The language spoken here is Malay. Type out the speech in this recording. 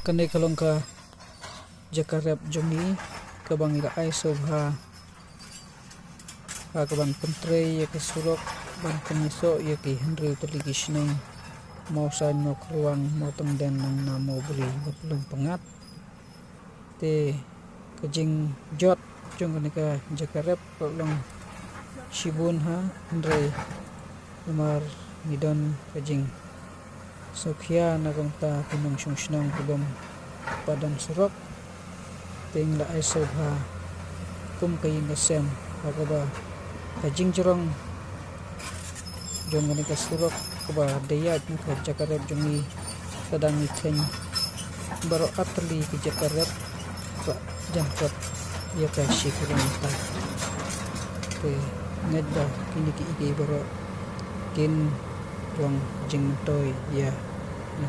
Kani kalong ka jakarep jongi kabang ila ay sobha kabang pentre ya ke surok ban kemiso ya ke Henry telegisneng mau san no keruang mau tengden nang namo beli belum pengat te kejing jot jong kani ka jakarep long shibun ha Henry lemar midon kejing Sokhia nagong ta pinong syong belum padang surok ting la ay sobha kum kayin kasem agaba kajing jorong jong ngani ka surok kaba dayat ka jakarep jongi kadang iken baro atli ke jakarep ba jangkot ya ka shikurang ta te ngedda kini ki ige baro kin jong jing toy ya na